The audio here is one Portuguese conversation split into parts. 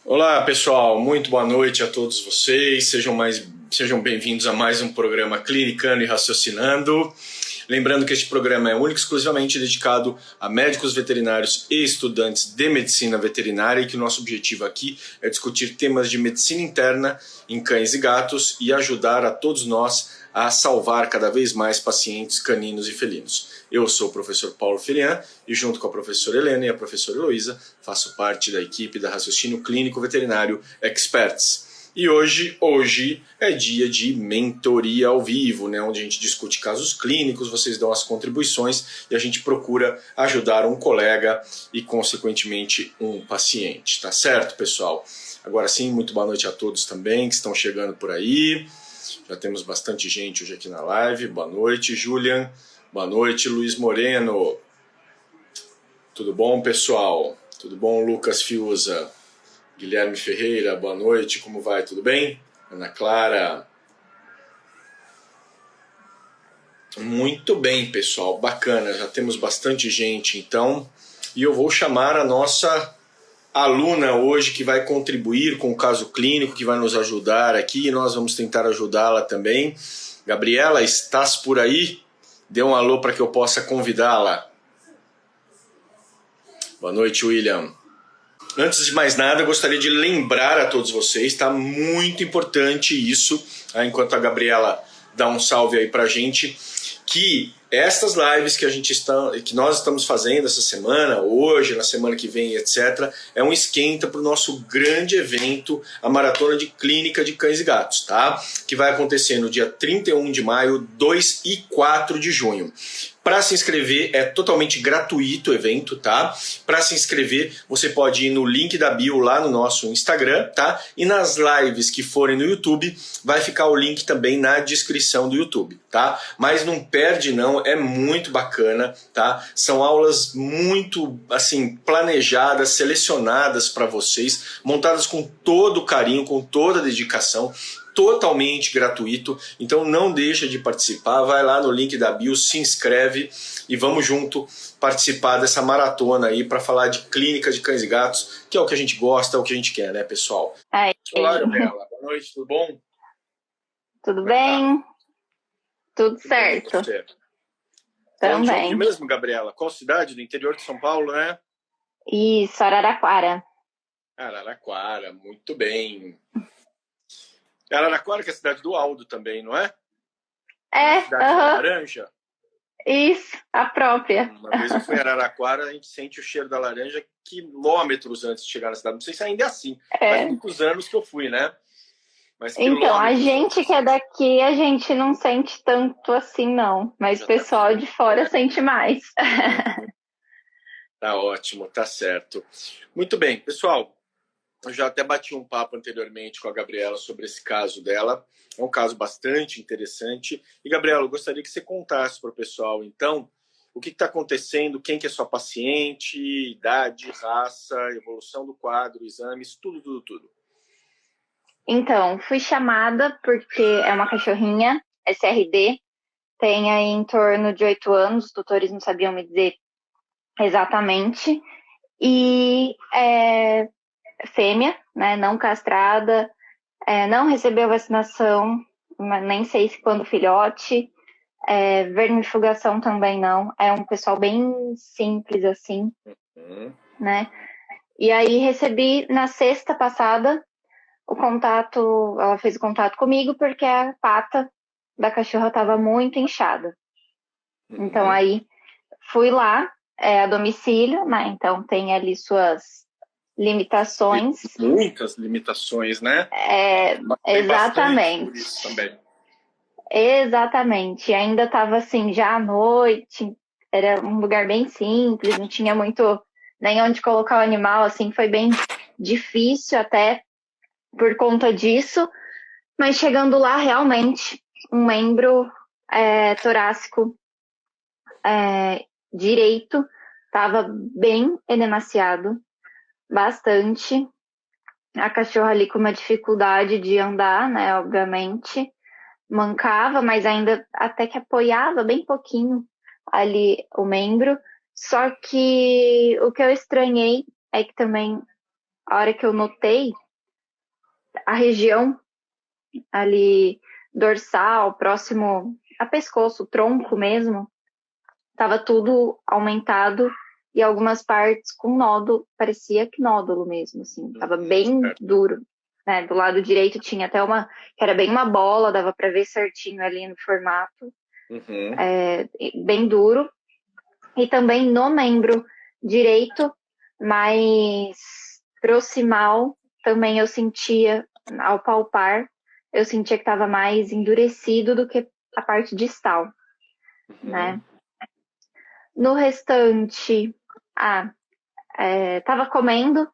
Olá, pessoal. Muito boa noite a todos vocês. Sejam bem-vindos a mais um programa Clinicando e Raciocinando. Lembrando que este programa é único e exclusivamente dedicado a médicos veterinários e estudantes de medicina veterinária e que o nosso objetivo aqui é discutir temas de medicina interna em cães e gatos e ajudar a todos nós a salvar cada vez mais pacientes caninos e felinos. Eu sou o professor Paulo Filian e junto com a professora Helena e a professora Heloísa faço parte da equipe da Raciocínio Clínico Veterinário Experts. E hoje é dia de mentoria ao vivo, né, onde a gente discute casos clínicos, vocês dão as contribuições e a gente procura ajudar um colega e, consequentemente, um paciente. Tá certo, pessoal? Agora sim, muito boa noite a todos também que estão chegando por aí. Já temos bastante gente hoje aqui na live. Boa noite, Julian. Boa noite, Luiz Moreno. Tudo bom, pessoal? Tudo bom, Lucas Fiuza? Guilherme Ferreira, boa noite, como vai? Tudo bem? Ana Clara. Muito bem, pessoal, bacana, já temos bastante gente então. E eu vou chamar a nossa aluna hoje que vai contribuir com o caso clínico, que vai nos ajudar aqui e nós vamos tentar ajudá-la também. Gabriela, estás por aí? Dê um alô para que eu possa convidá-la. Boa noite, William. Antes de mais nada, eu gostaria de lembrar a todos vocês, tá? Muito importante isso, tá? Enquanto a Gabriela dá um salve aí pra gente, que estas lives que nós estamos fazendo essa semana, hoje, na semana que vem, etc., é um esquenta para o nosso grande evento, a Maratona de Clínica de Cães e Gatos, tá? Que vai acontecer no dia 31 de maio, 2 e 4 de junho. Para se inscrever é totalmente gratuito o evento, tá? Para se inscrever, você pode ir no link da bio lá no nosso Instagram, tá? E nas lives que forem no YouTube, vai ficar o link também na descrição do YouTube, tá? Mas não perde não, é muito bacana, tá? São aulas muito, assim, planejadas, selecionadas para vocês, montadas com todo carinho, com toda dedicação, totalmente gratuito, então não deixa de participar, vai lá no link da bio, se inscreve e vamos junto participar dessa maratona aí para falar de clínica de cães e gatos, que é o que a gente gosta, é o que a gente quer, né, pessoal? Olá, Gabriela, boa noite, tudo bom? Tudo bem? Tudo Tudo certo. bem, Também. De onde mesmo, Gabriela? Qual cidade? Do interior de São Paulo, né? Isso, Araraquara. Araraquara, muito bem. Araraquara que é a cidade do Aldo também, não é? É, Cidade da laranja? Isso, a própria. Uma vez eu fui em Araraquara, a gente sente o cheiro da laranja quilômetros antes de chegar na cidade. Não sei se ainda é assim. Faz muitos anos que eu fui, né? Mas então, a gente que é antes. daqui, a gente não sente tanto assim, não. Mas o pessoal de fora sente mais. Tá ótimo, tá certo. Muito bem, pessoal. Eu já até bati um papo anteriormente com a Gabriela sobre esse caso dela. É um caso bastante interessante. E, Gabriela, eu gostaria que você contasse para o pessoal, então, o que está acontecendo, quem que é sua paciente, idade, raça, evolução do quadro, exames, tudo. Então, fui chamada porque é uma cachorrinha, SRD, tem aí em torno de 8 anos, os tutores não sabiam me dizer exatamente. E é fêmea, né, não castrada, não recebeu vacinação, nem sei se quando filhote, vermifugação também não, é um pessoal bem simples assim, né? E aí recebi na sexta passada o contato, ela fez o contato comigo porque a pata da cachorra estava muito inchada. Então aí fui lá, a domicílio, né? Então tem ali suas limitações. Muitas limitações, né? Exatamente. Por isso também. Exatamente. Ainda estava assim, já à noite, era um lugar bem simples, não tinha muito nem onde colocar o animal, assim, foi bem difícil até por conta disso. Mas chegando lá, realmente, um membro torácico direito estava bem edematado, bastante. A cachorra ali com uma dificuldade de andar, né, obviamente. Mancava, mas ainda até que apoiava bem pouquinho ali o membro. Só que o que eu estranhei é que também a hora que eu notei, a região ali dorsal, próximo a pescoço, tronco mesmo, tava tudo aumentado e algumas partes com nódulo, parecia que nódulo mesmo, assim, tava bem duro. Né? Do lado direito tinha até uma, que era bem uma bola, dava para ver certinho ali no formato, bem duro. E também no membro direito, mais proximal, também eu sentia, ao palpar, eu sentia que estava mais endurecido do que a parte distal, né? No restante, tava comendo,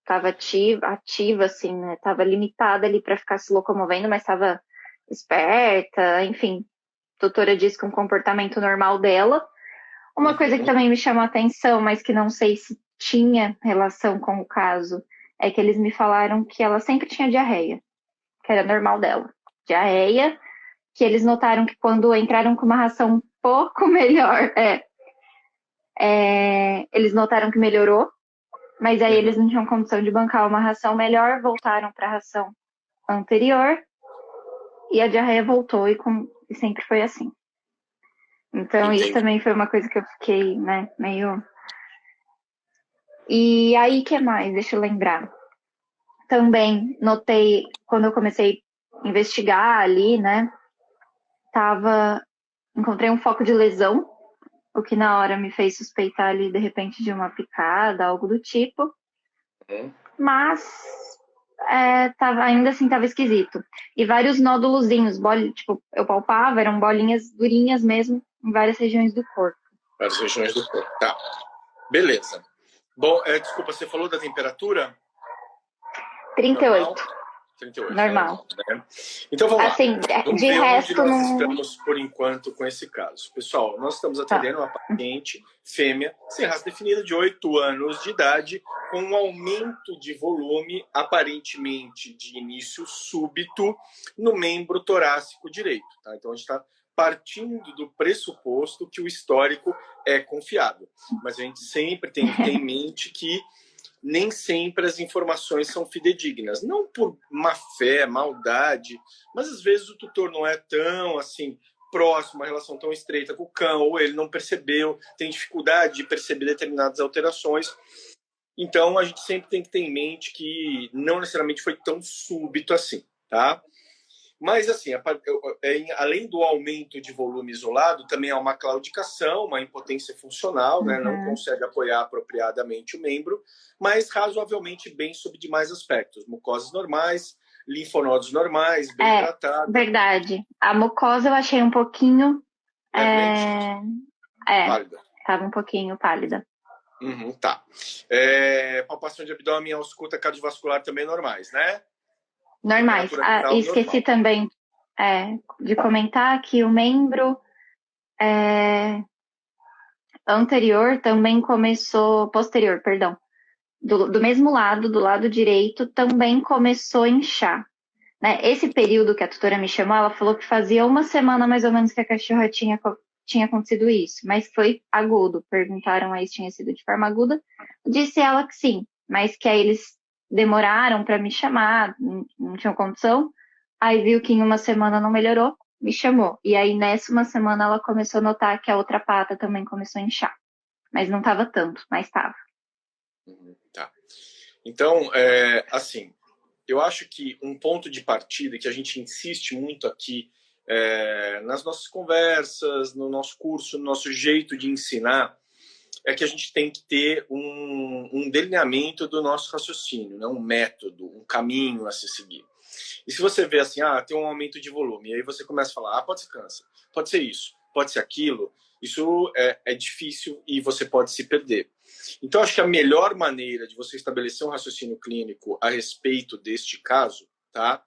tava ativa, assim, né? Tava limitada ali para ficar se locomovendo, mas tava esperta, enfim. A doutora disse que um comportamento normal dela. Uma coisa que também me chamou a atenção, mas que não sei se tinha relação com o caso, é que eles me falaram que ela sempre tinha diarreia, que era normal dela. Diarreia, que eles notaram que quando entraram com uma ração um pouco melhor, eles notaram que melhorou, mas aí eles não tinham condição de bancar uma ração melhor, voltaram para a ração anterior e a diarreia voltou e sempre foi assim. Então Entendi. isso também foi uma coisa que eu fiquei, né, meio... E aí, que mais? Deixa eu lembrar. Também notei, quando eu comecei a investigar ali, né, encontrei um foco de lesão, o que na hora me fez suspeitar ali, de repente, de uma picada, algo do tipo. Mas, ainda assim, tava esquisito. E vários nódulozinhos, tipo, eu palpava, eram bolinhas durinhas mesmo, em várias regiões do corpo. Várias regiões do corpo, tá. Beleza. Bom, desculpa, você falou da temperatura? 38. Normal? 38. Normal. Né? Então vamos assim, lá. Vamos de ver resto, onde nós estamos por enquanto com esse caso. Pessoal, nós estamos atendendo uma paciente fêmea sem raça definida de 8 anos de idade com um aumento de volume aparentemente de início súbito no membro torácico direito. Tá? Então a gente está partindo do pressuposto que o histórico é confiável. Mas a gente sempre tem que ter em mente que nem sempre as informações são fidedignas. Não por má fé, maldade, mas às vezes o tutor não é tão assim próximo, uma relação tão estreita com o cão, ou ele não percebeu, tem dificuldade de perceber determinadas alterações. Então a gente sempre tem que ter em mente que não necessariamente foi tão súbito assim, tá? Mas, assim, além do aumento de volume isolado, também há uma claudicação, uma impotência funcional, né? Não consegue apoiar apropriadamente o membro, mas razoavelmente bem sob demais aspectos. Mucosas normais, linfonodos normais, bem tratados. Verdade. A mucosa eu achei um pouquinho... pálida. Estava um pouquinho pálida. Tá. Palpação de abdômen e ausculta cardiovascular também normais, né? Normais. Esqueci também de comentar que o membro anterior também começou, posterior, perdão, do mesmo lado, do lado direito, também começou a inchar. Né? Esse período que a tutora me chamou, ela falou que fazia uma semana mais ou menos que a cachorra tinha acontecido isso, mas foi agudo. Perguntaram aí se tinha sido de forma aguda. Disse ela que sim, mas que aí eles demoraram para me chamar, não tinham condição. Aí viu que em uma semana não melhorou, me chamou. E aí nessa uma semana ela começou a notar que a outra pata também começou a inchar. Mas não estava tanto, mas estava. Tá. Então, assim, eu acho que um ponto de partida que a gente insiste muito aqui nas nossas conversas, no nosso curso, no nosso jeito de ensinar, é que a gente tem que ter um delineamento do nosso raciocínio, né? Um método, um caminho a se seguir. E se você vê assim, tem um aumento de volume, e aí você começa a falar, pode ser câncer, pode ser isso, pode ser aquilo, isso é difícil e você pode se perder. Então, acho que a melhor maneira de você estabelecer um raciocínio clínico a respeito deste caso, tá,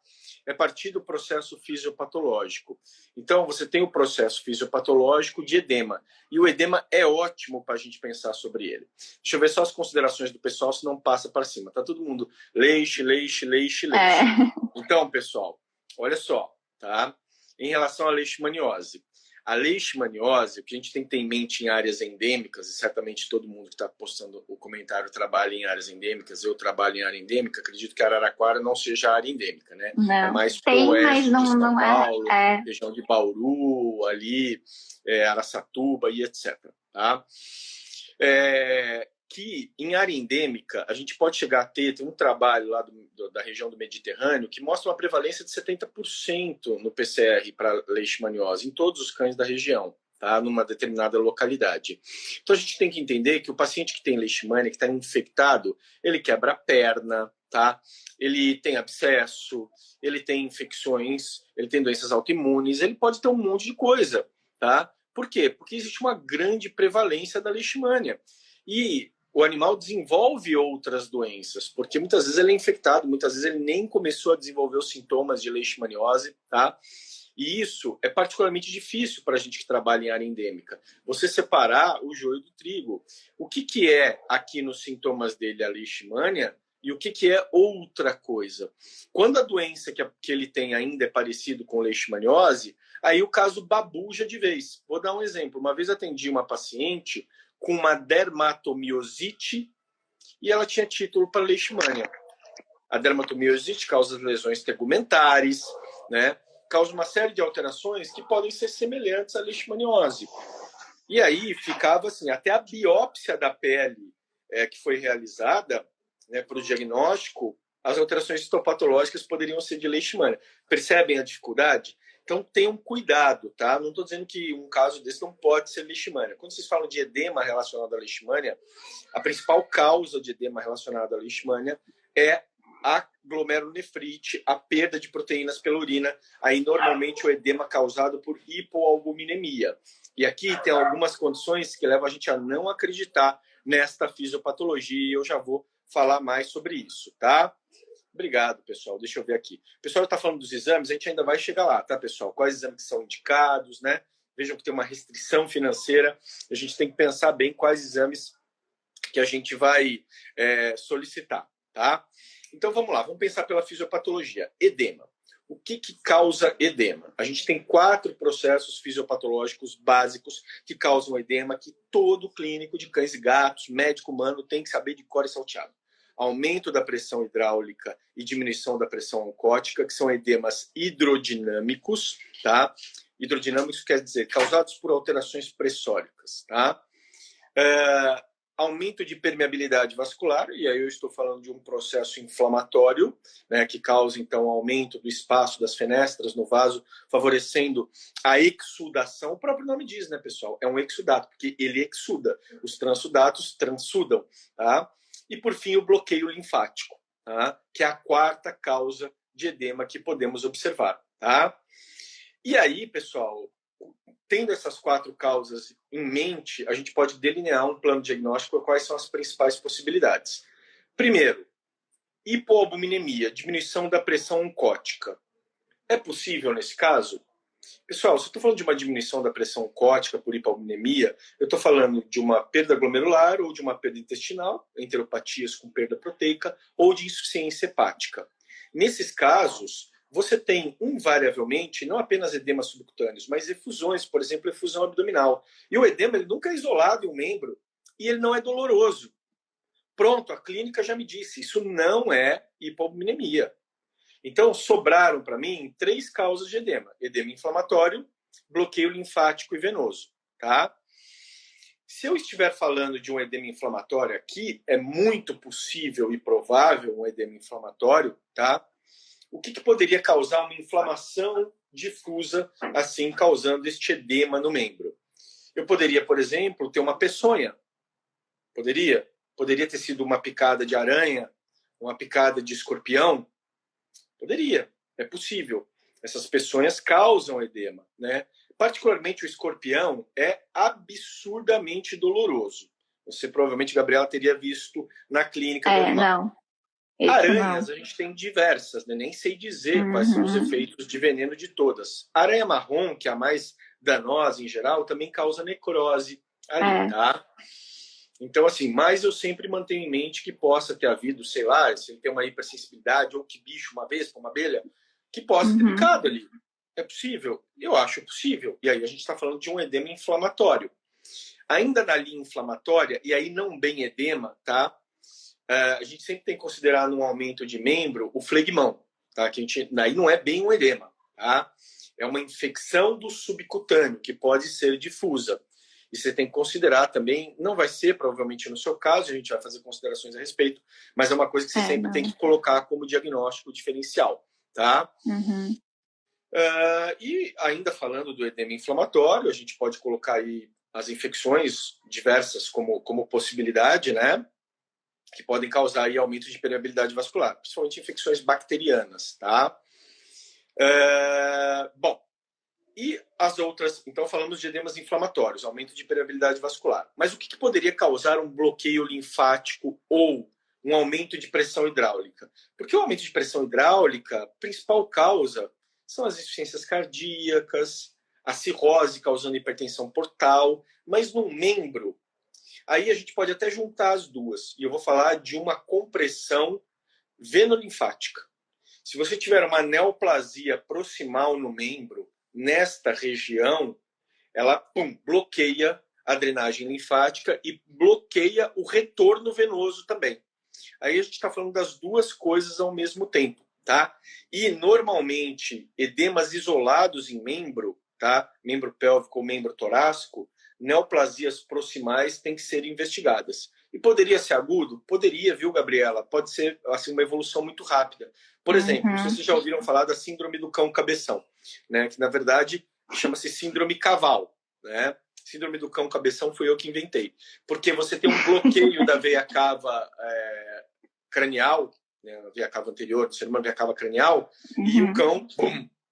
é partir do processo fisiopatológico. Então, você tem o processo fisiopatológico de edema. E o edema é ótimo para a gente pensar sobre ele. Deixa eu ver só as considerações do pessoal, se não passa para cima. Tá todo mundo leixe. Então, pessoal, olha só, tá? Em relação à leishmaniose, A leishmaniose, o que a gente tem que ter em mente em áreas endêmicas, e certamente todo mundo que está postando o comentário trabalha em áreas endêmicas, eu trabalho em área endêmica, acredito que Araraquara não seja área endêmica, né? Não, é mais pro tem, oeste mas não, de São não Paulo, é. região de Bauru, ali, Araçatuba e etc. Tá? Que em área endêmica a gente pode chegar a ter um trabalho lá da região do Mediterrâneo que mostra uma prevalência de 70% no PCR para leishmaniose em todos os cães da região, tá? Numa determinada localidade. Então a gente tem que entender que o paciente que tem leishmania, que está infectado, ele quebra a perna, tá? Ele tem abscesso, ele tem infecções, ele tem doenças autoimunes, ele pode ter um monte de coisa, tá? Por quê? Porque existe uma grande prevalência da leishmania. E o animal desenvolve outras doenças, porque muitas vezes ele é infectado, muitas vezes ele nem começou a desenvolver os sintomas de leishmaniose, tá? E isso é particularmente difícil para a gente que trabalha em área endêmica. Você separar o joio do trigo. O que é aqui nos sintomas dele a leishmania e o que é outra coisa. Quando a doença que ele tem ainda é parecido com leishmaniose, aí o caso babuja de vez. Vou dar um exemplo. Uma vez atendi uma paciente com uma dermatomiosite e ela tinha título para leishmania. A dermatomiosite causa lesões tegumentares, né? Causa uma série de alterações que podem ser semelhantes à leishmaniose. E aí ficava assim, até a biópsia da pele que foi realizada, né, para o diagnóstico, as alterações histopatológicas poderiam ser de leishmania. Percebem a dificuldade? Então tenham cuidado, tá? Não estou dizendo que um caso desse não pode ser leishmania. Quando vocês falam de edema relacionado à leishmania, a principal causa de edema relacionado à leishmania é a glomerulonefrite, a perda de proteínas pela urina, aí normalmente o edema causado por hipoalbuminemia. E aqui tem algumas condições que levam a gente a não acreditar nesta fisiopatologia, e eu já vou falar mais sobre isso, tá? Obrigado, pessoal. Deixa eu ver aqui. O pessoal está falando dos exames, a gente ainda vai chegar lá, tá, pessoal? Quais exames são indicados, né? Vejam que tem uma restrição financeira, a gente tem que pensar bem quais exames que a gente vai solicitar, tá? Então vamos lá, vamos pensar pela fisiopatologia. Edema. O que causa edema? A gente tem 4 processos fisiopatológicos básicos que causam edema, que todo clínico de cães e gatos, médico humano, tem que saber de cor e salteado. Aumento da pressão hidráulica e diminuição da pressão oncótica, que são edemas hidrodinâmicos, tá? Hidrodinâmicos quer dizer causados por alterações pressóricas, tá? Aumento de permeabilidade vascular, e aí eu estou falando de um processo inflamatório, né, que causa, então, aumento do espaço das fenestras no vaso, favorecendo a exudação. O próprio nome diz, né, pessoal? É um exudato, porque ele exuda. Os transudatos transudam, tá? E, por fim, o bloqueio linfático, tá? Que é a 4ª causa de edema que podemos observar, tá? E aí, pessoal, tendo essas 4 causas em mente, a gente pode delinear um plano diagnóstico quais são as principais possibilidades. Primeiro, hipoalbuminemia, diminuição da pressão oncótica. É possível nesse caso? Pessoal, se eu estou falando de uma diminuição da pressão oncótica por hipoalbuminemia, eu estou falando de uma perda glomerular ou de uma perda intestinal, enteropatias com perda proteica, ou de insuficiência hepática. Nesses casos, você tem, invariavelmente, não apenas edemas subcutâneos, mas efusões, por exemplo, efusão abdominal. E o edema ele nunca é isolado em um membro e ele não é doloroso. Pronto, a clínica já me disse, isso não é hipoalbuminemia. Então, sobraram para mim 3 causas de edema. Edema inflamatório, bloqueio linfático e venoso, tá? Se eu estiver falando de um edema inflamatório aqui, é muito possível e provável um edema inflamatório, tá? O que poderia causar uma inflamação difusa, assim, causando este edema no membro? Eu poderia, por exemplo, ter uma peçonha. Poderia ter sido uma picada de aranha, uma picada de escorpião. Poderia, é possível. Essas peçonhas causam edema, né? Particularmente o escorpião é absurdamente doloroso. Você provavelmente, Gabriela, teria visto na clínica do animal. Não. Aranhas, a gente tem diversas, né? Nem sei dizer quais são os efeitos de veneno de todas. A aranha marrom, que é a mais danosa em geral, também causa necrose ali, tá? Então, assim, mas eu sempre mantenho em mente que possa ter havido, sei lá, se ele tem uma hipersensibilidade, ou que bicho, uma vespa, uma abelha, que possa ter picado ali, É possível? Eu acho possível. E aí a gente está falando de um edema inflamatório. Ainda na linha inflamatória, e aí não bem edema, tá? A gente sempre tem que considerar no aumento de membro o flegmão, tá? Que a gente, aí não é bem um edema, tá? É uma infecção do subcutâneo, que pode ser difusa. E você tem que considerar também, não vai ser provavelmente no seu caso, a gente vai fazer considerações a respeito, mas é uma coisa que você sempre tem que colocar como diagnóstico diferencial, tá? Uhum. E ainda falando do edema inflamatório, a gente pode colocar aí as infecções diversas como possibilidade, né? Que podem causar aí aumento de permeabilidade vascular, principalmente infecções bacterianas, tá? Bom, e as outras, então falamos de edemas inflamatórios, aumento de permeabilidade vascular. Mas o que poderia causar um bloqueio linfático ou um aumento de pressão hidráulica? Porque o aumento de pressão hidráulica, a principal causa são as insuficiências cardíacas, a cirrose causando hipertensão portal, mas no membro, aí a gente pode até juntar as duas. E eu vou falar de uma compressão venolinfática. Se você tiver uma neoplasia proximal no membro, nesta região, ela bloqueia a drenagem linfática e bloqueia o retorno venoso também. Aí a gente está falando das duas coisas ao mesmo tempo, tá? E normalmente edemas isolados em membro, tá? Membro pélvico ou membro torácico, neoplasias proximais têm que ser investigadas. E poderia ser agudo? Poderia, viu, Gabriela? Pode ser assim, uma evolução muito rápida. Por exemplo, vocês já ouviram falar da síndrome do cão cabeção, né? Que na verdade chama-se síndrome caval, né? Síndrome do cão cabeção fui eu que inventei. Porque você tem um bloqueio da veia cava cranial, né? A veia cava anterior, do ser humano, veia cava cranial, e o cão,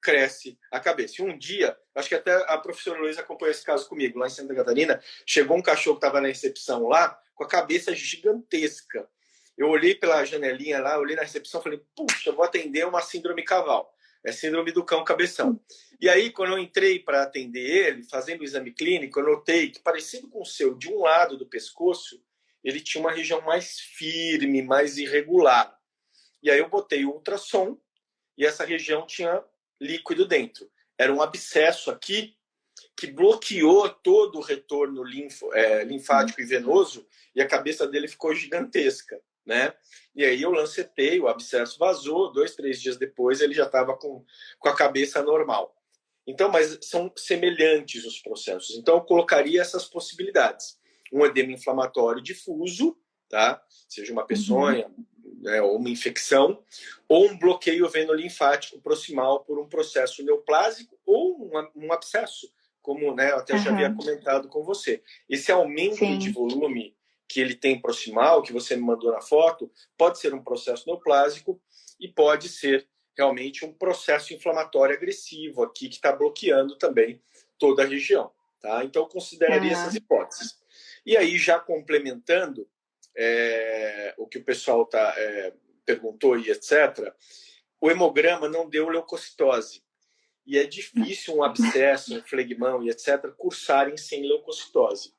cresce a cabeça. E um dia, acho que até a professora Luiz acompanhou esse caso comigo, lá em Santa Catarina, chegou um cachorro que estava na recepção lá, com a cabeça gigantesca. Eu olhei pela janelinha lá, olhei na recepção, falei, puxa, eu vou atender uma síndrome caval. É síndrome do cão cabeção. E aí, quando eu entrei para atender ele, fazendo o exame clínico, eu notei que, parecido com o seu, de um lado do pescoço, ele tinha uma região mais firme, mais irregular. E aí eu botei o ultrassom e essa região tinha líquido dentro. Era um abscesso aqui que bloqueou todo o retorno linfático e venoso e a cabeça dele ficou gigantesca, né? E aí eu lancetei, o abscesso vazou, 2, 3 dias depois ele já estava com a cabeça normal. Então, mas são semelhantes os processos. Então eu colocaria essas possibilidades. Um edema inflamatório difuso, tá? Seja uma peçonha, ou uma infecção, ou um bloqueio venolinfático proximal por um processo neoplásico ou um abscesso, como, né, eu até já havia comentado com você. Esse aumento de volume que ele tem proximal, que você me mandou na foto, pode ser um processo neoplásico e pode ser realmente um processo inflamatório agressivo aqui, que está bloqueando também toda a região. Tá? Então, eu consideraria essas hipóteses. E aí, já complementando o que o pessoal perguntou e etc., o hemograma não deu leucocitose. E é difícil um abscesso, um flegmão e etc. cursarem sem leucocitose.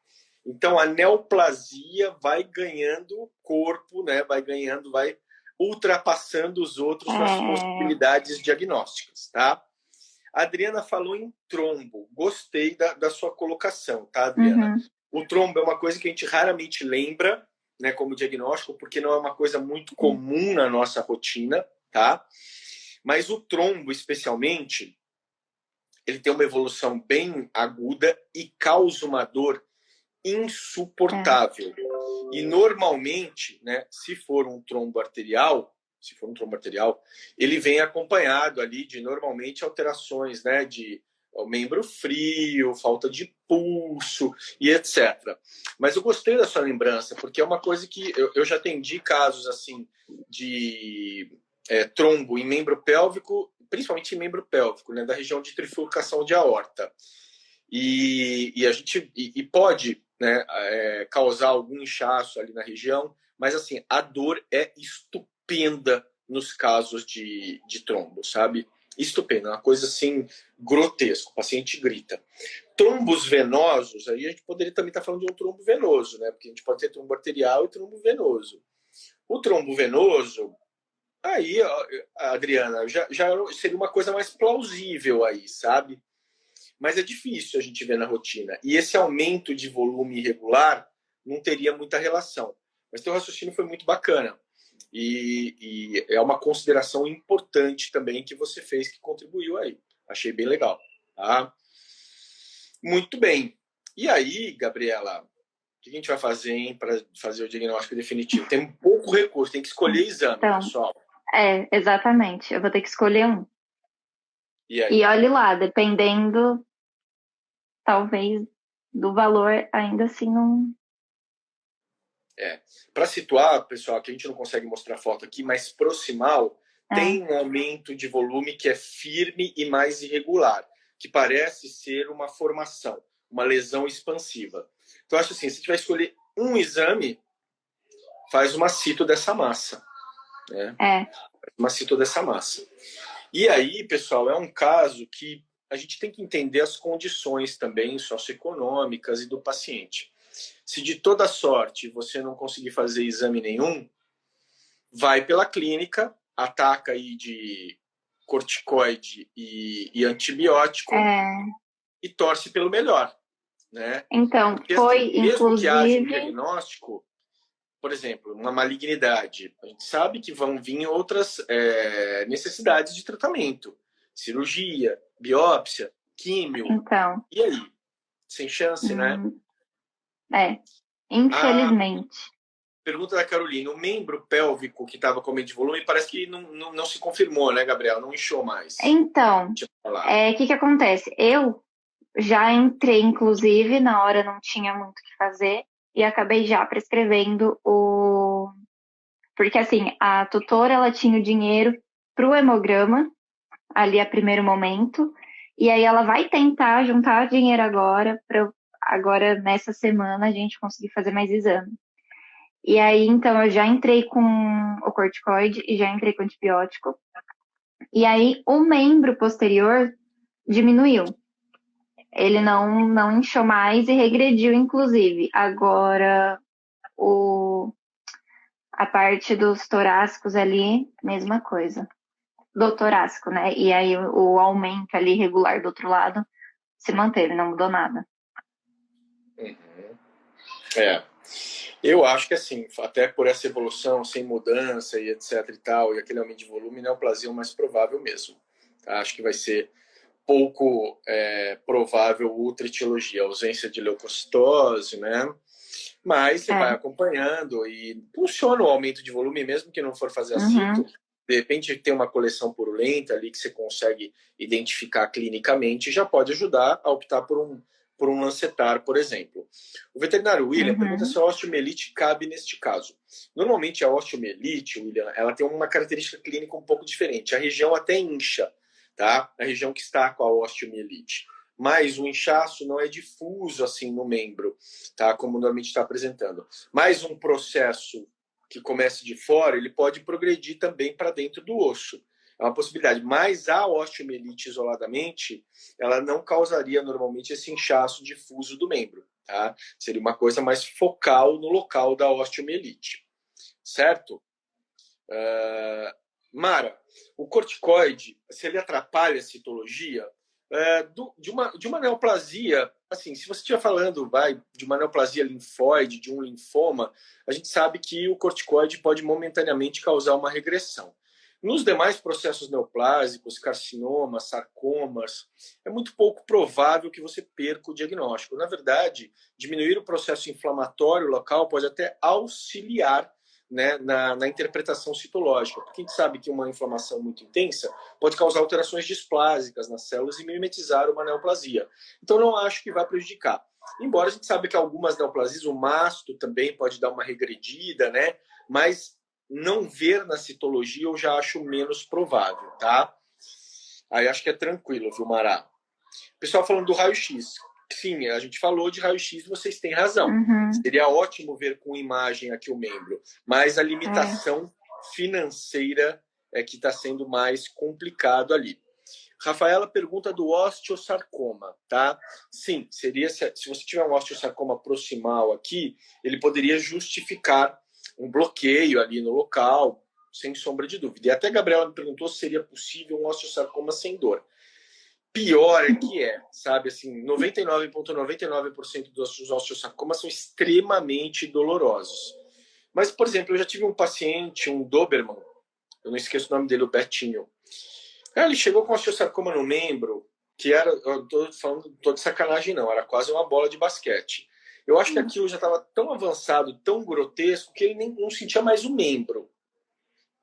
Então, a neoplasia vai ganhando corpo, né? vai ultrapassando os outros nas possibilidades diagnósticas, tá? A Adriana falou em trombo. Gostei da sua colocação, tá, Adriana? O trombo é uma coisa que a gente raramente lembra, né, como diagnóstico, porque não é uma coisa muito comum na nossa rotina, tá? Mas o trombo, especialmente, ele tem uma evolução bem aguda e causa uma dor insuportável. E normalmente, né, se for um trombo arterial, ele vem acompanhado ali de normalmente alterações, né, de membro frio, falta de pulso e etc. Mas eu gostei da sua lembrança, porque é uma coisa que eu já atendi casos assim de trombo em membro pélvico, principalmente em membro pélvico, né, da região de trifurcação de aorta. E a gente pode, né, causar algum inchaço ali na região, mas assim, a dor é estupenda nos casos de trombo, sabe? Estupenda, uma coisa assim grotesca, o paciente grita. Trombos venosos, aí a gente poderia também estar falando de um trombo venoso, né? Porque a gente pode ter trombo arterial e trombo venoso. O trombo venoso, Aí, ó, Adriana, já seria uma coisa mais plausível aí, sabe? Mas é difícil a gente ver na rotina. E esse aumento de volume irregular não teria muita relação. Mas teu raciocínio foi muito bacana. E é uma consideração importante também que você fez, que contribuiu aí. Achei bem legal. Tá? Muito bem. E aí, Gabriela, o que a gente vai fazer, hein, para fazer o diagnóstico definitivo? Tem pouco recurso, tem que escolher exame, Então, pessoal. exatamente. Eu vou ter que escolher um. E aí? E olhe lá, dependendo, talvez, do valor, ainda assim não. Para situar, pessoal, que a gente não consegue mostrar foto aqui, mas proximal É, tem um aumento de volume que é firme e mais irregular, que parece ser uma formação, uma lesão expansiva. Então, acho assim, se tiver escolher um exame, faz uma cito dessa massa. Né? é, Uma cito dessa massa. E aí, pessoal, é um caso que a gente tem que entender as condições também socioeconômicas e do paciente. Se de toda sorte você não conseguir fazer exame nenhum, vai pela clínica, ataca aí de corticoide e antibiótico é. e torce pelo melhor, né? Então, Porque assim, foi, mesmo que haja um inclusive. diagnóstico, por exemplo, uma malignidade, a gente sabe que vão vir outras necessidades de tratamento, cirurgia, biópsia, químio, Então, e aí? Sem chance, né? hum, é, A infelizmente. pergunta da Carolina, o membro pélvico que estava com aumento de volume parece que não se confirmou, né, Gabriel? Não inchou mais. Então, Deixa eu falar. o que que acontece? Eu já entrei, inclusive, na hora não tinha muito o que fazer, e acabei já prescrevendo o. Porque, assim, a tutora, ela tinha o dinheiro pro hemograma, ali a primeiro momento, e aí ela vai tentar juntar dinheiro agora, para agora, nessa semana, a gente conseguir fazer mais exame. E aí, então, eu já entrei com o corticoide e já entrei com o antibiótico. E aí, o membro posterior diminuiu. Ele não inchou mais e regrediu, inclusive. Agora, o, a parte dos torácicos ali, mesma coisa. Do torácico, né? E aí, o aumento ali regular do outro lado se manteve, não mudou nada. Uhum. É. Eu acho que assim, até por essa evolução, sem mudança e etc e tal, e aquele aumento de volume, neoplasia é o mais provável mesmo. Tá? Acho que vai ser pouco provável ultraetiologia, ausência de leucocitose, né? Mas você vai É. acompanhando e funciona o aumento de volume, mesmo que não for fazer a cito. Uhum. De repente tem uma coleção purulenta ali que você consegue identificar clinicamente e já pode ajudar a optar por um lancetar, por exemplo. O veterinário William pergunta se Uhum. a osteomielite cabe neste caso. Normalmente a osteomielite, William, ela tem uma característica clínica um pouco diferente. A região até incha, tá? A região que está com a osteomielite. Mas o inchaço não é difuso assim no membro, tá? Como normalmente está apresentando. Mas um processo que comece de fora, ele pode progredir também para dentro do osso. É uma possibilidade. Mas a osteomielite isoladamente, ela não causaria normalmente esse inchaço difuso do membro, tá? Seria uma coisa mais focal no local da osteomielite, certo? Mara, o corticoide, se ele atrapalha a citologia, de uma neoplasia, assim, se você estiver falando, de uma neoplasia linfóide, de um linfoma, a gente sabe que o corticoide pode momentaneamente causar uma regressão. Nos demais processos neoplásicos, carcinomas, sarcomas, é muito pouco provável que você perca o diagnóstico. Na verdade, diminuir o processo inflamatório local pode até auxiliar, né, na interpretação citológica, porque a gente sabe que uma inflamação muito intensa pode causar alterações displásicas nas células e mimetizar uma neoplasia. Então, não acho que vai prejudicar. Embora a gente saiba que algumas neoplasias, o masto também pode dar uma regredida, né? Mas não ver na citologia eu já acho menos provável, tá? Aí acho que é tranquilo, viu, Mará? Pessoal falando do raio-x. Sim, a gente falou de raio-x, vocês têm razão. Uhum. Seria ótimo ver com imagem aqui o membro, mas a É. limitação financeira é que está sendo mais complicado ali. Rafaela pergunta do osteosarcoma, tá? Sim, seria se você tiver um osteosarcoma proximal aqui, ele poderia justificar um bloqueio ali no local, sem sombra de dúvida. E até a Gabriela me perguntou se seria possível um osteosarcoma sem dor. Pior é que sabe, assim, 99,99% dos osteosarcomas são extremamente dolorosos. Mas, por exemplo, eu já tive um paciente, um Doberman, eu não esqueço o nome dele, o Betinho. Ele chegou com osteosarcoma no membro, que era, eu tô falando, tô de sacanagem não, era quase uma bola de basquete. Eu acho que aquilo já estava tão avançado, tão grotesco, que ele nem não sentia mais o membro.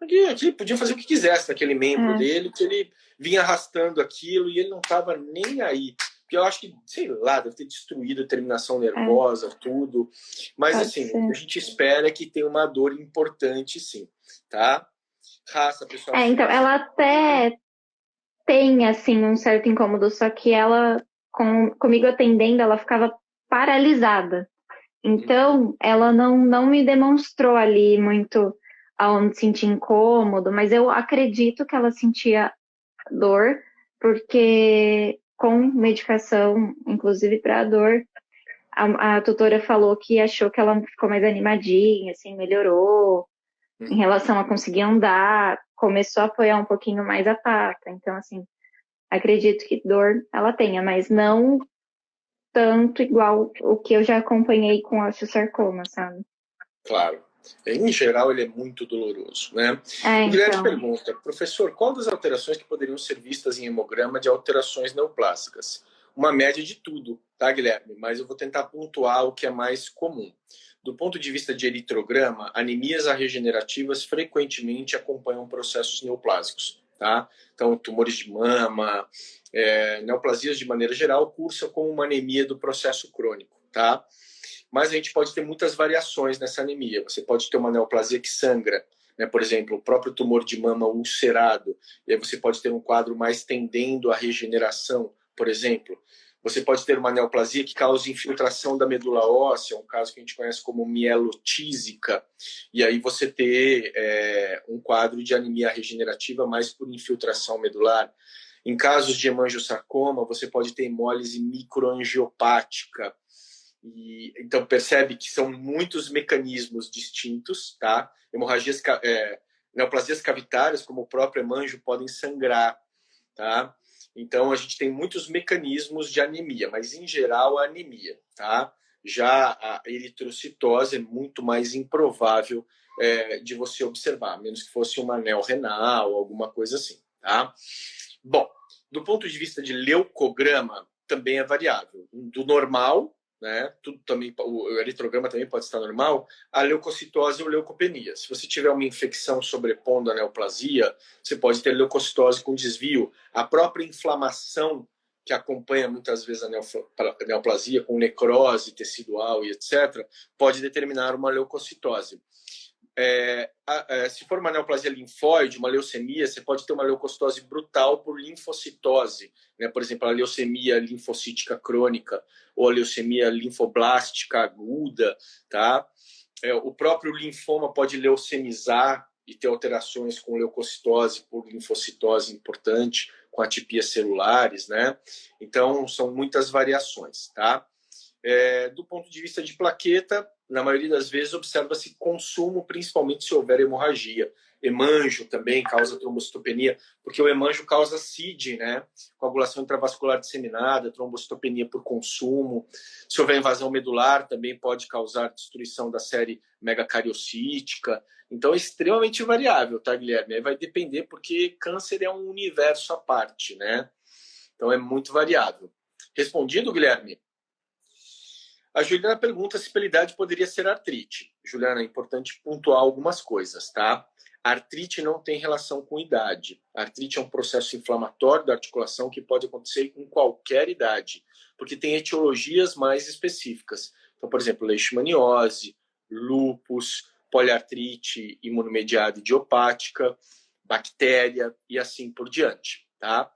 Ele podia fazer o que quisesse naquele membro dele, que ele vinha arrastando aquilo e ele não estava nem aí. Porque eu acho que, sei lá, deve ter destruído a terminação nervosa, tudo. Mas, assim, o que a gente espera é que tenha uma dor importante, sim. Tá? Raça, pessoal. Então, ela até tem, assim, um certo incômodo, só que ela, comigo atendendo, ela ficava paralisada. Então, ela não me demonstrou ali muito aonde sentia incômodo, mas eu acredito que ela sentia dor, porque com medicação, inclusive para dor, a tutora falou que achou que ela ficou mais animadinha, assim, melhorou em relação a conseguir andar, começou a apoiar um pouquinho mais a pata. Então, assim, acredito que dor ela tenha, mas não tanto igual o que eu já acompanhei com osteosarcoma, sabe? Claro. Em geral, ele é muito doloroso, né? O Guilherme pergunta, professor, qual das alterações que poderiam ser vistas em hemograma de alterações neoplásicas? Uma média de tudo, tá, Guilherme? Mas eu vou tentar pontuar o que é mais comum. Do ponto de vista de eritrograma, anemias regenerativas frequentemente acompanham processos neoplásicos, tá? Então, tumores de mama, neoplasias de maneira geral, cursam como uma anemia do processo crônico, tá? Mas a gente pode ter muitas variações nessa anemia. Você pode ter uma neoplasia que sangra, né? Por exemplo, o próprio tumor de mama ulcerado, e aí você pode ter um quadro mais tendendo à regeneração, por exemplo. Você pode ter uma neoplasia que causa infiltração da medula óssea, um caso que a gente conhece como mielotísica, e aí você ter um quadro de anemia regenerativa mais por infiltração medular. Em casos de hemangiosarcoma, você pode ter hemólise microangiopática. Então percebe que são muitos mecanismos distintos, tá? Hemorragias, neoplasias cavitárias, como o próprio hemanjo, podem sangrar, tá? Então a gente tem muitos mecanismos de anemia, mas em geral a anemia, tá? Já a eritrocitose é muito mais improvável de você observar, a menos que fosse uma anel renal, alguma coisa assim, tá? Bom, do ponto de vista de leucograma, também é variável. Do normal, né? Tudo também, o eritrograma também pode estar normal, a leucocitose ou leucopenia. Se você tiver uma infecção sobrepondo a neoplasia, você pode ter leucocitose com desvio. A própria inflamação que acompanha muitas vezes a neoplasia, com necrose tecidual e etc., pode determinar uma leucocitose. Se for uma neoplasia linfóide, uma leucemia, você pode ter uma leucocitose brutal por linfocitose, né? Por exemplo, a leucemia linfocítica crônica ou a leucemia linfoblástica aguda, tá? O próprio linfoma pode leucemizar e ter alterações com leucocitose por linfocitose importante, com atipias celulares, né? Então, são muitas variações, tá? Do ponto de vista de plaqueta, na maioria das vezes observa-se consumo, principalmente se houver hemorragia. Hemanjo também causa trombocitopenia, porque o hemanjo causa CID, né? Coagulação intravascular disseminada, trombocitopenia por consumo. Se houver invasão medular, também pode causar destruição da série megacariocítica. Então é extremamente variável, tá, Guilherme? Aí vai depender, porque câncer é um universo à parte, né? Então é muito variável. Respondido, Guilherme? A Juliana pergunta se pela idade poderia ser artrite. Juliana, é importante pontuar algumas coisas, tá? A artrite não tem relação com idade. A artrite é um processo inflamatório da articulação que pode acontecer com qualquer idade, porque tem etiologias mais específicas. Então, por exemplo, leishmaniose, lúpus, poliartrite imunomediada idiopática, bactéria e assim por diante, tá?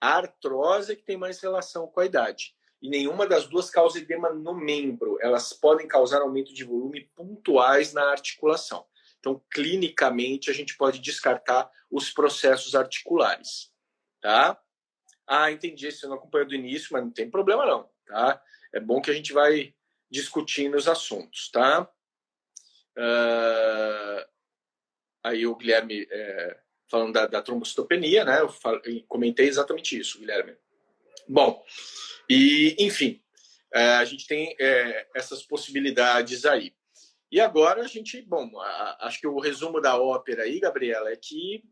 A artrose é que tem mais relação com a idade. E nenhuma das duas causa edema no membro. Elas podem causar aumento de volume pontuais na articulação. Então, clinicamente, a gente pode descartar os processos articulares. Tá? Entendi. Você não acompanhou do início, mas não tem problema não. Tá? É bom que a gente vai discutindo os assuntos. Tá? aí o Guilherme falando da trombocitopenia, né? Eu comentei exatamente isso, Guilherme. Bom, e enfim, a gente tem essas possibilidades aí. E agora a gente, bom, acho que o resumo da ópera aí, Gabriela, é que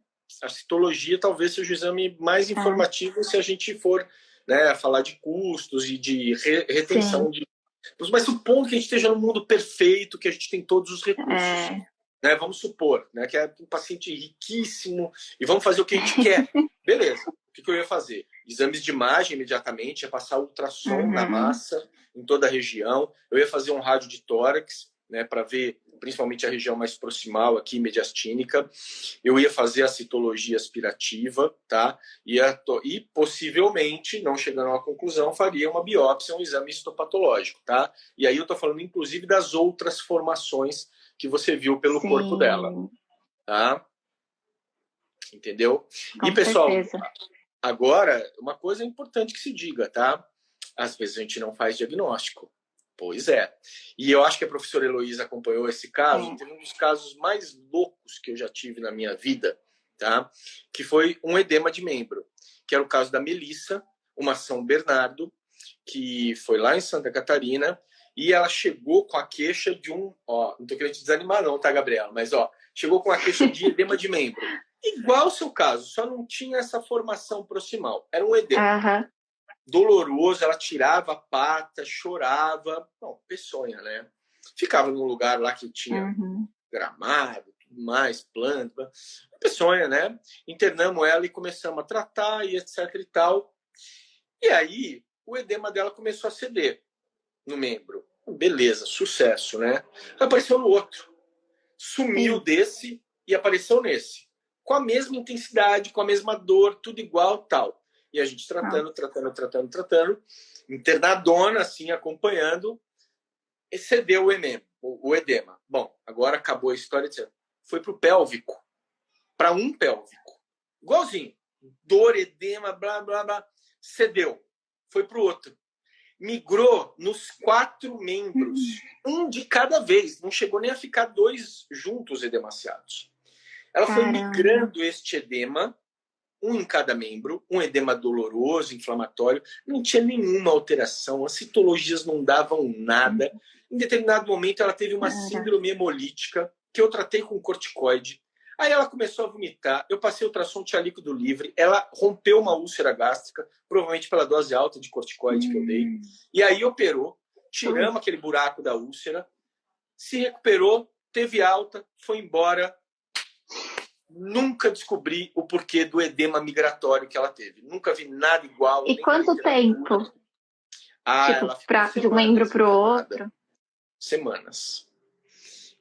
a citologia talvez seja o exame mais informativo se a gente for, né, falar de custos e de retenção de. Mas supondo que a gente esteja no mundo perfeito, que a gente tem todos os recursos. Né? Vamos supor, né, que é um paciente riquíssimo e vamos fazer o que a gente quer. Beleza. O que eu ia fazer? Exames de imagem imediatamente, ia passar ultrassom na massa, em toda a região. Eu ia fazer um rádio de tórax, né, para ver principalmente a região mais proximal aqui, mediastínica. Eu ia fazer a citologia aspirativa, tá? E possivelmente, não chegando a uma conclusão, faria uma biópsia, um exame histopatológico, tá? E aí eu estou falando, inclusive, das outras formações que você viu pelo corpo dela, tá? Entendeu? Com e, pessoal, certeza. Agora, uma coisa importante que se diga, tá? Às vezes a gente não faz diagnóstico. Pois é. E eu acho que a professora Heloísa acompanhou esse caso. Teve um dos casos mais loucos que eu já tive na minha vida, tá? Que foi um edema de membro, que era o caso da Melissa, uma São Bernardo, que foi lá em Santa Catarina, e ela chegou com a queixa de não tô querendo te desanimar não, tá, Gabriela? Mas, chegou com a queixa de edema de membro. Igual o seu caso, só não tinha essa formação proximal. Era um edema. Doloroso, ela tirava a pata, chorava. Bom, peçonha, né? Ficava num lugar lá que tinha gramado, tudo mais, planta. Peçonha, né? Internamos ela e começamos a tratar e etc e tal. E aí, o edema dela começou a ceder no membro. Beleza, sucesso, né? Apareceu no outro. Sumiu desse e apareceu nesse. Com a mesma intensidade, com a mesma dor, tudo igual, tal. E a gente tratando, internadona, assim, acompanhando, excedeu o edema. Bom, agora acabou a história, foi pro pélvico. Para um pélvico. Igualzinho. Dor, edema, blá, blá, blá. Cedeu. Foi pro outro. Migrou nos 4 membros. Um de cada vez. Não chegou nem a ficar 2 juntos edemaciados. Ela foi migrando este edema, um em cada membro, um edema doloroso, inflamatório, não tinha nenhuma alteração, as citologias não davam nada. Em determinado momento, ela teve uma síndrome hemolítica, que eu tratei com corticoide. Aí ela começou a vomitar, eu passei ultrassom, tinha líquido livre, ela rompeu uma úlcera gástrica, provavelmente pela dose alta de corticoide que eu dei. E aí operou, tiramos aquele buraco da úlcera, se recuperou, teve alta, foi embora. Nunca descobri o porquê do edema migratório que ela teve. Nunca vi nada igual. E quanto tempo? De um membro para o outro? Semanas.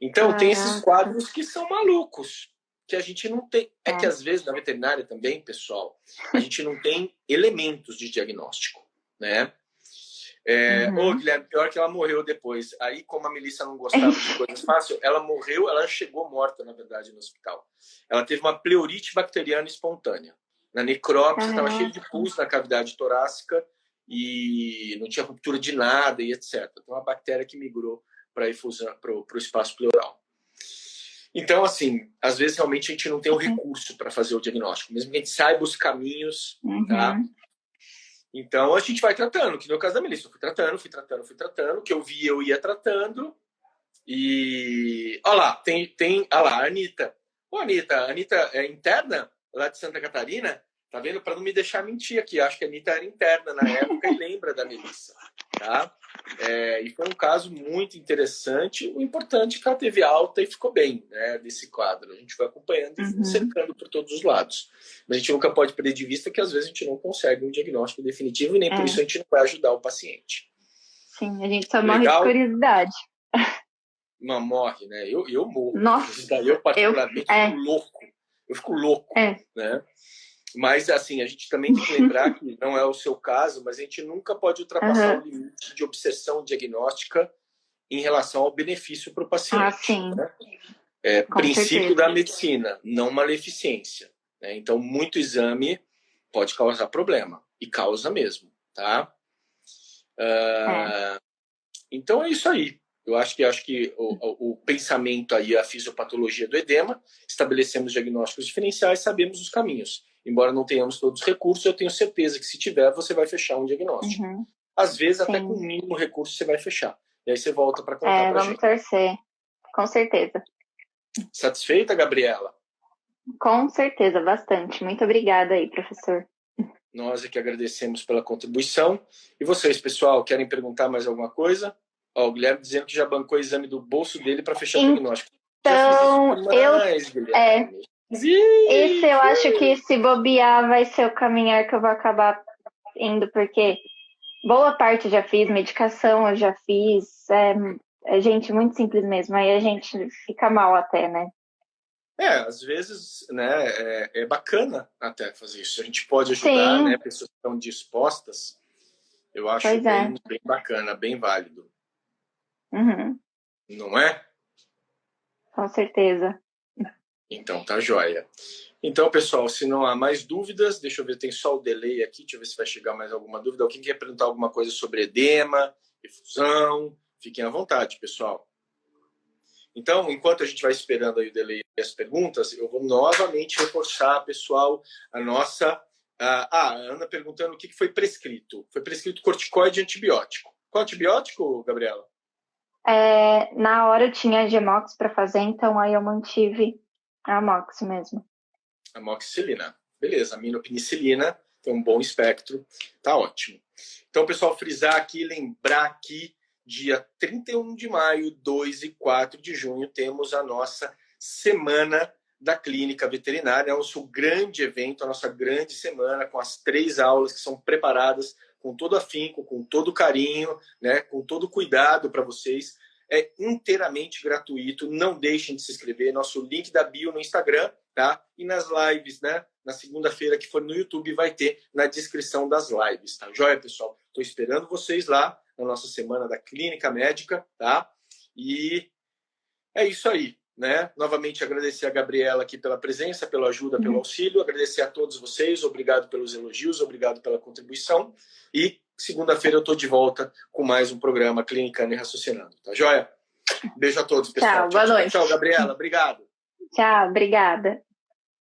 Então, tem esses quadros que são malucos, que a gente não tem. É que às vezes na veterinária também, pessoal, a gente não tem elementos de diagnóstico, né? Guilherme, pior que ela morreu depois. Aí, como a Melissa não gostava de coisas fáceis, ela morreu, ela chegou morta, na verdade, no hospital. Ela teve uma pleurite bacteriana espontânea. Na necrópsia, estava cheio de pus na cavidade torácica e não tinha ruptura de nada e etc. Então, uma bactéria que migrou para o espaço pleural. Então, assim, às vezes realmente a gente não tem o recurso para fazer o diagnóstico, mesmo que a gente saiba os caminhos, tá? Então a gente vai tratando, que no caso da Melissa, eu fui tratando, o que eu vi eu ia tratando. E olha lá, olha lá, a Anitta. Ô, Anitta, a Anitta é interna lá de Santa Catarina, tá vendo? Para não me deixar mentir aqui, acho que a Anitta era interna na época e lembra da Melissa, tá? E foi um caso muito interessante. O importante é que ela teve alta e ficou bem, né, desse quadro. A gente vai acompanhando e cercando por todos os lados. Mas a gente nunca pode perder de vista que às vezes a gente não consegue um diagnóstico definitivo e nem por isso a gente não vai ajudar o paciente. Sim, a gente só morre de curiosidade. Não, morre, né? Eu morro. Nossa, daí eu particularmente fico louco. Eu fico louco, né? Mas, assim, a gente também tem que lembrar que não é o seu caso, mas a gente nunca pode ultrapassar o limite de obsessão diagnóstica em relação ao benefício para o paciente. Sim. Né? Princípio da medicina, não maleficência. Né? Então, muito exame pode causar problema. E causa mesmo, tá? Então, é isso aí. Eu acho que o pensamento aí, a fisiopatologia do edema, estabelecemos diagnósticos diferenciais, sabemos os caminhos. Embora não tenhamos todos os recursos, eu tenho certeza que se tiver, você vai fechar um diagnóstico. Às vezes, até com o mínimo recurso, você vai fechar. E aí você volta para contar pra gente. Vamos torcer, com certeza. Satisfeita, Gabriela? Com certeza, bastante. Muito obrigada aí, professor. Nós é que agradecemos pela contribuição. E vocês, pessoal, querem perguntar mais alguma coisa? Ó, o Guilherme dizendo que já bancou o exame do bolso dele para fechar o diagnóstico. Então, esse eu acho que se bobear vai ser o caminhar que eu vou acabar indo, porque boa parte já fiz, medicação eu já fiz, gente, muito simples mesmo, aí a gente fica mal até, né? Às vezes, né, é bacana até fazer isso. A gente pode ajudar, né, pessoas que estão dispostas. Eu acho bem bacana, bem válido. Não é? Com certeza. Então, tá joia. Então, pessoal, se não há mais dúvidas, deixa eu ver, tem só o delay aqui, deixa eu ver se vai chegar mais alguma dúvida. Alguém quer perguntar alguma coisa sobre edema, efusão? Fiquem à vontade, pessoal. Então, enquanto a gente vai esperando aí o delay e as perguntas, eu vou novamente reforçar, pessoal, a nossa... a Ana perguntando o que foi prescrito. Foi prescrito corticoide e antibiótico. Qual antibiótico, Gabriela? Na hora eu tinha Gemox para fazer, então aí eu mantive a Amox mesmo. Amoxicilina. Beleza, aminopenicilina, tem um bom espectro, tá ótimo. Então, pessoal, frisar aqui, lembrar que dia 31 de maio, 2 e 4 de junho, temos a nossa Semana da Clínica Veterinária, é o nosso grande evento, a nossa grande semana, com as 3 aulas que são preparadas com todo afinco, com todo carinho, né, com todo cuidado para vocês. É inteiramente gratuito, não deixem de se inscrever. Nosso link da bio no Instagram, tá? E nas lives, né? Na segunda-feira que for no YouTube, vai ter na descrição das lives, tá? Joia, pessoal? Estou esperando vocês lá na nossa Semana da Clínica Médica, tá? E é isso aí, né? Novamente agradecer a Gabriela aqui pela presença, pela ajuda, pelo auxílio. Agradecer a todos vocês, obrigado pelos elogios, obrigado pela contribuição. E segunda-feira eu estou de volta com mais um programa Clinicando e Raciocinando. Tá joia? Beijo a todos, pessoal. Tchau, boa noite. Tchau, Gabriela. Obrigado. Tchau, obrigada.